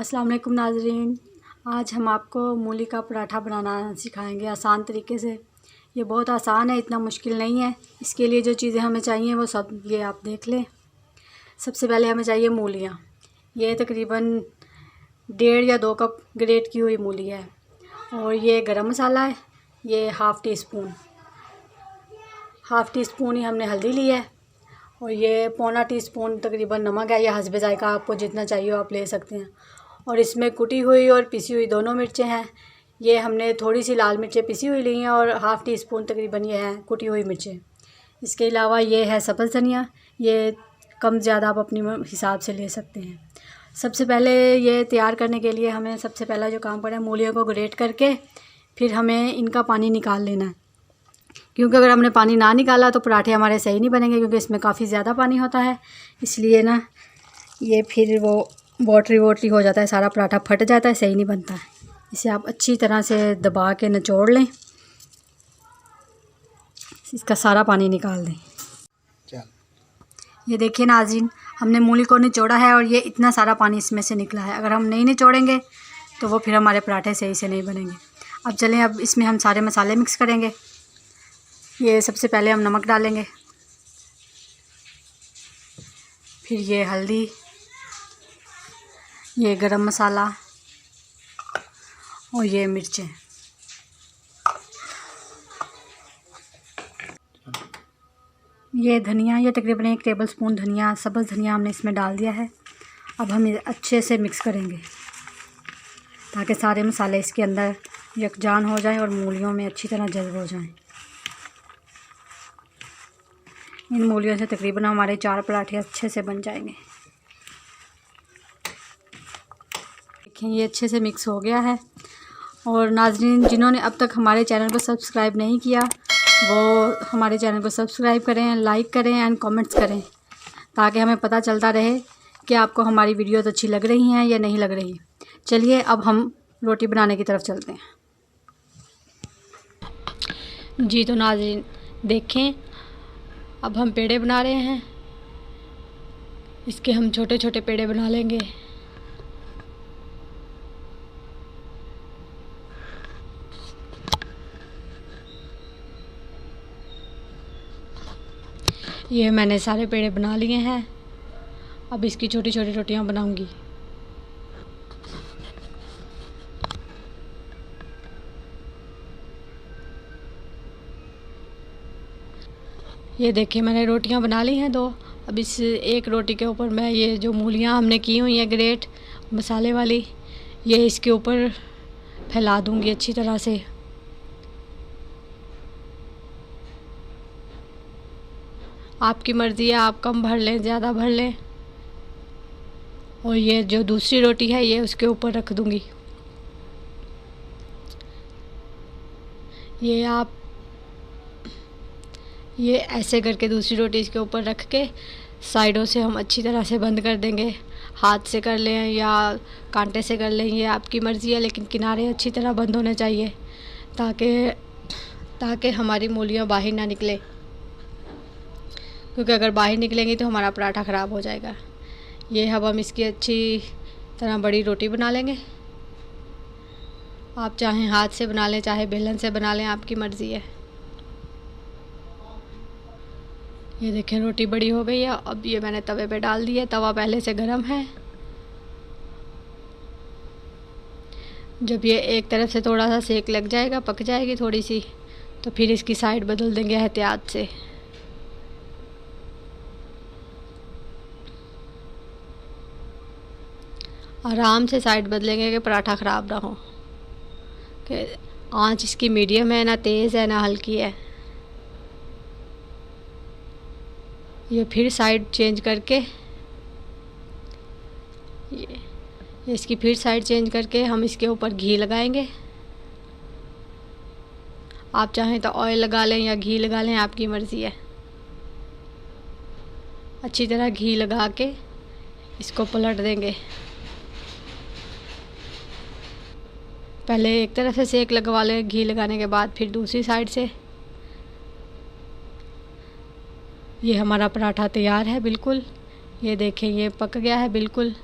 अस्सलाम वालेकुम नाज़रीन। आज हम आपको मूली का पराठा बनाना सिखाएंगे आसान तरीके से। ये बहुत आसान है, इतना मुश्किल नहीं है। इसके लिए जो चीज़ें हमें चाहिए वो सब ये आप देख लें। सबसे पहले हमें चाहिए मूलियाँ। ये तकरीबन 1.5 या 2 कप ग्रेट की हुई मूली है। और ये गरम मसाला है, ये हाफ़ टी स्पून ही हमने हल्दी ली है। और ये पौना टीस्पून तकरीबन नमक है, या हस्बे जायका आपको जितना चाहिए आप ले सकते हैं। और इसमें कुटी हुई और पिसी हुई दोनों मिर्चें हैं। ये हमने थोड़ी सी लाल मिर्चें पिसी हुई ली हैं और हाफ़ टी स्पून तकरीबन ये हैं कुटी हुई मिर्चें। इसके अलावा ये है सब्ज़ धनिया, ये कम ज़्यादा आप अपनी हिसाब से ले सकते हैं। सबसे पहले ये तैयार करने के लिए हमें सबसे पहला जो काम करना है, मूलियों को ग्रेट करके फिर हमें इनका पानी निकाल लेना है। क्योंकि अगर हमने पानी ना निकाला तो पराठे हमारे सही नहीं बनेंगे, क्योंकि इसमें काफ़ी ज़्यादा पानी होता है। इसलिए ना ये फिर वो वाटरी हो जाता है, सारा पराठा फट जाता है, सही नहीं बनता है। इसे आप अच्छी तरह से दबा के निचोड़ लें, इसका सारा पानी निकाल दें। ये देखिए नाज़रीन, हमने मूली को निचोड़ा है और ये इतना सारा पानी इसमें से निकला है। अगर हम नहीं निचोड़ेंगे तो वो फिर हमारे पराठे सही से नहीं बनेंगे। अब चलें, अब इसमें हम सारे मसाले मिक्स करेंगे। ये सबसे पहले हम नमक डालेंगे, फिर ये हल्दी, ये गरम मसाला और ये मिर्चें। ये धनिया, ये तकरीबन 1 टेबल स्पून धनिया, सब्ज़ धनिया हमने इसमें डाल दिया है। अब हम इसे अच्छे से मिक्स करेंगे ताकि सारे मसाले इसके अंदर यकजान हो जाएं और मूलियों में अच्छी तरह जज़्ब हो जाएं। इन मूलियों से तकरीबन हमारे 4 पराठे अच्छे से बन जाएंगे। देखें, ये अच्छे से मिक्स हो गया है। और नाज़रीन, जिन्होंने अब तक हमारे चैनल को सब्सक्राइब नहीं किया वो हमारे चैनल को सब्सक्राइब करें, लाइक करें एंड कमेंट्स करें, ताकि हमें पता चलता रहे कि आपको हमारी वीडियोस अच्छी लग रही हैं या नहीं लग रही। चलिए अब हम रोटी बनाने की तरफ चलते हैं। जी तो नाज़रीन देखें, अब हम पेड़े बना रहे हैं। इसके हम छोटे छोटे पेड़े बना लेंगे। ये मैंने सारे पेड़े बना लिए हैं। अब इसकी छोटी छोटी रोटियां बनाऊंगी। ये देखिए, मैंने रोटियां बना ली हैं 2। अब इस एक रोटी के ऊपर मैं ये जो मूलियां हमने की हुई हैं ग्रेट मसाले वाली, ये इसके ऊपर फैला दूंगी अच्छी तरह से। आपकी मर्ज़ी है, आप कम भर लें, ज़्यादा भर लें। और ये जो दूसरी रोटी है ये उसके ऊपर रख दूंगी। ये ऐसे करके दूसरी रोटी इसके ऊपर रख के साइडों से हम अच्छी तरह से बंद कर देंगे। हाथ से कर लें या कांटे से कर लें, ये आपकी मर्ज़ी है, लेकिन किनारे अच्छी तरह बंद होने चाहिए ताकि हमारी मूलियाँ बाहर ना निकले, क्योंकि अगर बाहर निकलेंगी तो हमारा पराठा ख़राब हो जाएगा। ये अब हम इसकी अच्छी तरह बड़ी रोटी बना लेंगे। आप चाहें हाथ से बना लें, चाहे बेलन से बना लें, आपकी मर्ज़ी है। ये देखें, रोटी बड़ी हो गई है। अब ये मैंने तवे पे डाल दी है, तवा पहले से गर्म है। जब ये एक तरफ से थोड़ा सा सेक लग जाएगा, पक जाएगी थोड़ी सी, तो फिर इसकी साइड बदल देंगे एहतियात से। आराम से साइड बदलेंगे कि पराठा ख़राब ना हो। कि आंच इसकी मीडियम है, ना तेज़ है ना हल्की है। ये फिर साइड चेंज करके ये इसकी फिर साइड चेंज करके हम इसके ऊपर घी लगाएंगे। आप चाहें तो ऑयल लगा लें या घी लगा लें, आपकी मर्ज़ी है। अच्छी तरह घी लगा के इसको पलट देंगे। पहले एक तरफ से सेक लगवा लें घी लगाने के बाद, फिर दूसरी साइड से। ये हमारा पराठा तैयार है बिल्कुल। ये देखें, ये पक गया है बिल्कुल।